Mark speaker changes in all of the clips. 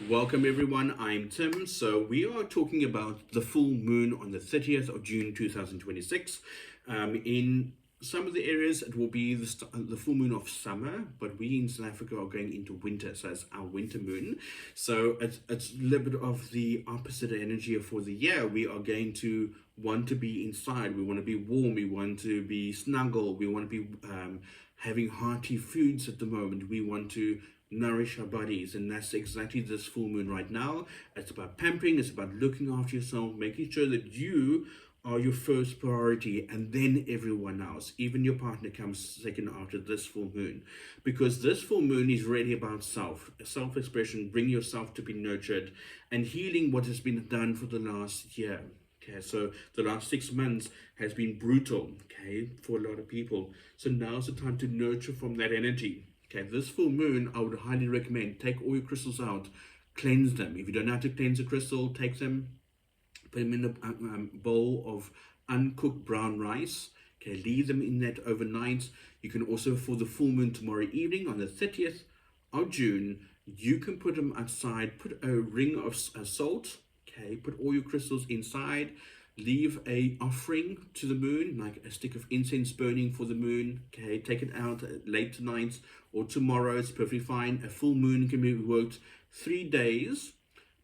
Speaker 1: Welcome everyone, I'm Tim. So we are talking about the full moon on the 30th of June 2026. In some of the areas it will be the full moon of summer, but we in South Africa are going into winter, so it's our winter moon. So it's a little bit of the opposite energy for the year. We are going to want to be inside, we want to be warm, we want to be snuggle, we want to be having hearty foods at the moment, we want to nourish our bodies, and that's exactly this full moon right now. It's about pampering, it's about looking after yourself, making sure that you are your first priority, and then everyone else, even your partner, comes second after this full moon, because this full moon is really about self expression, bring yourself to be nurtured, and healing what has been done for the last year. Okay, so the last 6 months has been brutal, okay, for a lot of people. So now's the time to nurture from that energy. Okay, this full moon, I would highly recommend take all your crystals out, cleanse them. If you don't know how to cleanse a crystal, take them, put them in a bowl of uncooked brown rice. Okay, leave them in that overnight. You can also, for the full moon tomorrow evening on the 30th of June, you can put them outside, put a ring of salt. Okay, put all your crystals inside, leave a offering to the moon, like a stick of incense burning for the moon. Okay, take it out late tonight or tomorrow, it's perfectly fine. A full moon can be worked 3 days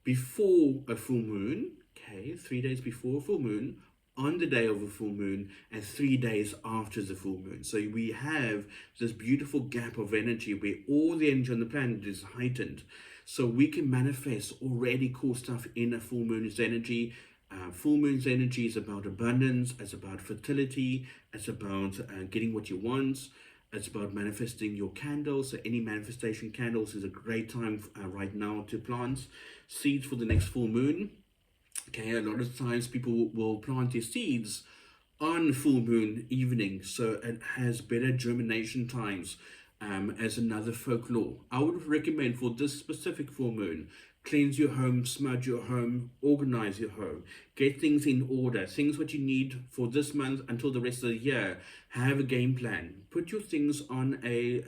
Speaker 1: before a full moon. Okay, 3 days before a full moon, on the day of a full moon, and 3 days after the full moon. So we have this beautiful gap of energy where all the energy on the planet is heightened. So we can manifest already cool stuff in a full moon's energy. Full moon's energy is about abundance, it's about fertility, it's about getting what you want, it's about manifesting your candles. So any manifestation candles is a great time right now to plant seeds for the next full moon. Okay, a lot of times people will plant their seeds on full moon evening, so it has better germination times. As another folklore, I would recommend for this specific full moon, cleanse your home, smudge your home, organize your home, get things in order, things what you need for this month until the rest of the year. Have a game plan. Put your things on a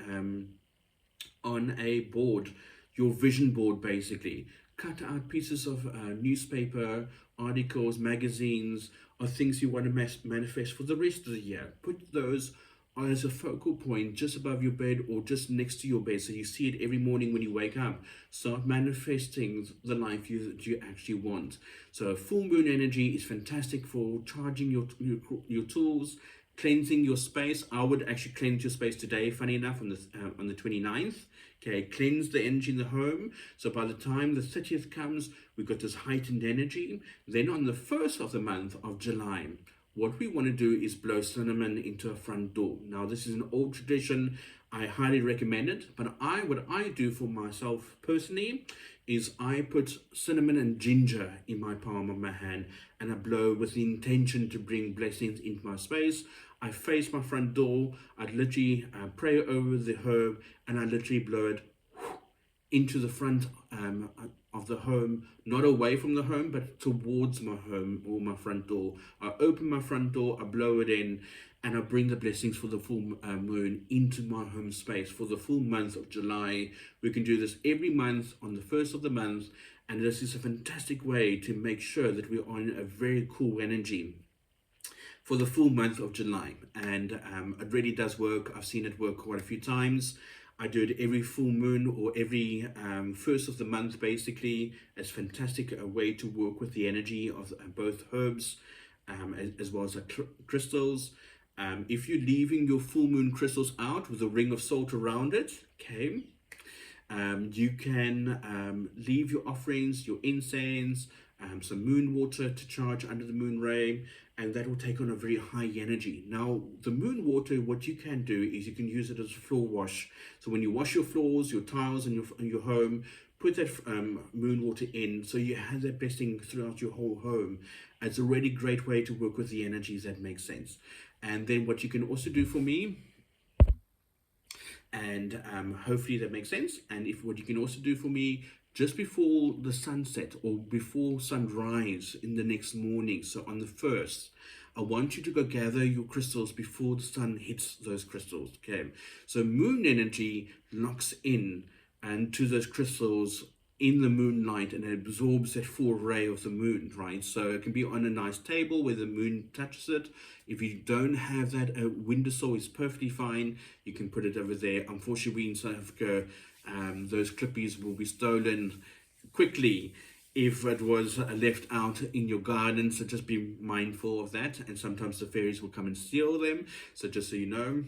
Speaker 1: board, your vision board basically. Cut out pieces of newspaper, articles, magazines, or things you want to manifest for the rest of the year. Put those as a focal point just above your bed or just next to your bed, so you see it every morning when you wake up. Start manifesting the life that you actually want. So full moon energy is fantastic for charging your tools, cleansing your space. I would actually cleanse your space today, funny enough, on the 29th. Okay, cleanse the energy in the home. So by the time the 30th comes, we've got this heightened energy. Then on the 1st of the month of July, what we want to do is blow cinnamon into a front door. Now, this is an old tradition. I highly recommend it. But what I do for myself personally is I put cinnamon and ginger in my palm of my hand, and I blow with the intention to bring blessings into my space. I face my front door. I literally pray over the herb, and I literally blow it into the front of the home, not away from the home, but towards my home or my front door. I open my front door, I blow it in, and I bring the blessings for the full moon into my home space for the full month of July. We can do this every month on the 1st of the month, and this is a fantastic way to make sure that we are in a very cool energy for the full month of July. And it really does work. I've seen it work quite a few times. I do it every full moon or every first of the month, basically. It's fantastic a way to work with the energy of both herbs as well as the crystals. If you're leaving your full moon crystals out with a ring of salt around it, okay, you can leave your offerings, your incense, some moon water to charge under the moon ray, and that will take on a very high energy. Now, the moon water, what you can do is you can use it as a floor wash. So when you wash your floors, your tiles, and your home, put that moon water in, so you have that blessing throughout your whole home. It's a really great way to work with the energies. That makes sense. And then what you can also do for me, and hopefully that makes sense. And if what you can also do for me, just before the sunset or before sunrise in the next morning, so on the 1st, I want you to go gather your crystals before the sun hits those crystals. Okay, so moon energy locks in and to those crystals in the moonlight and it absorbs that full ray of the moon, right? So it can be on a nice table where the moon touches it. If you don't have that, a windowsill is perfectly fine. You can put it over there. Unfortunately, in South Africa, those clippies will be stolen quickly if it was left out in your garden. So just be mindful of that. And sometimes the fairies will come and steal them. So just so you know.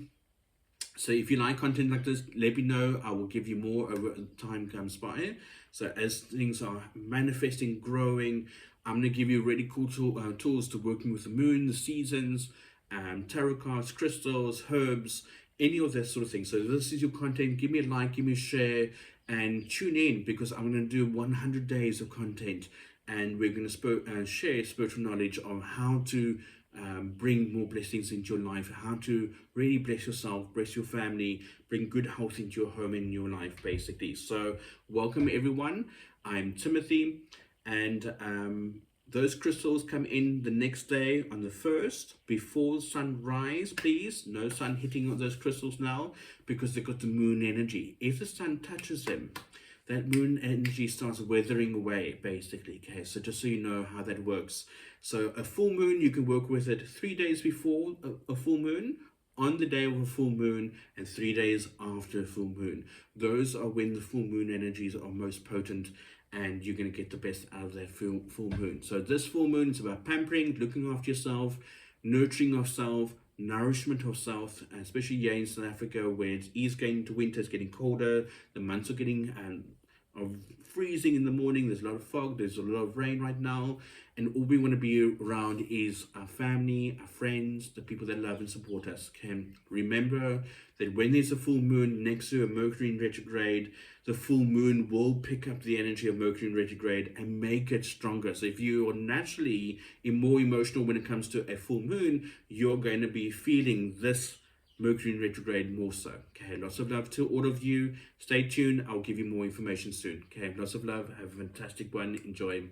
Speaker 1: So if you like content like this, let me know. I will give you more over time comes by. So as things are manifesting, growing, I'm going to give you really cool tools to working with the moon, the seasons, tarot cards, crystals, herbs, any of that sort of thing. So this is your content. Give me a like, give me a share, and tune in because I'm going to do 100 days of content, and we're going to share spiritual knowledge of how to bring more blessings into your life, how to really bless yourself, bless your family, bring good health into your home and your life, basically. So welcome everyone. I'm Timothy, and those crystals come in the next day on the 1st before sunrise. Please, no sun hitting on those crystals now because they've got the moon energy. If the sun touches them, that moon energy starts weathering away, basically. Okay, so just so you know how that works. So a full moon, you can work with it 3 days before a full moon, on the day of a full moon, and 3 days after a full moon. Those are when the full moon energies are most potent, and you're going to get the best out of that full moon. So this full moon is about pampering, looking after yourself, nurturing of self, nourishment of self, especially here in South Africa where it is getting into winter, it's getting colder, the months are getting of freezing in the morning, there's a lot of fog, there's a lot of rain right now, and all we want to be around is our family, our friends, the people that love and support us. Can remember that when there's a full moon next to a Mercury in retrograde, the full moon will pick up the energy of Mercury in retrograde and make it stronger. So if you are naturally more emotional when it comes to a full moon, you're going to be feeling this Mercury in retrograde more so. Okay, lots of love to all of you. Stay tuned. I'll give you more information soon. Okay, lots of love. Have a fantastic one. Enjoy.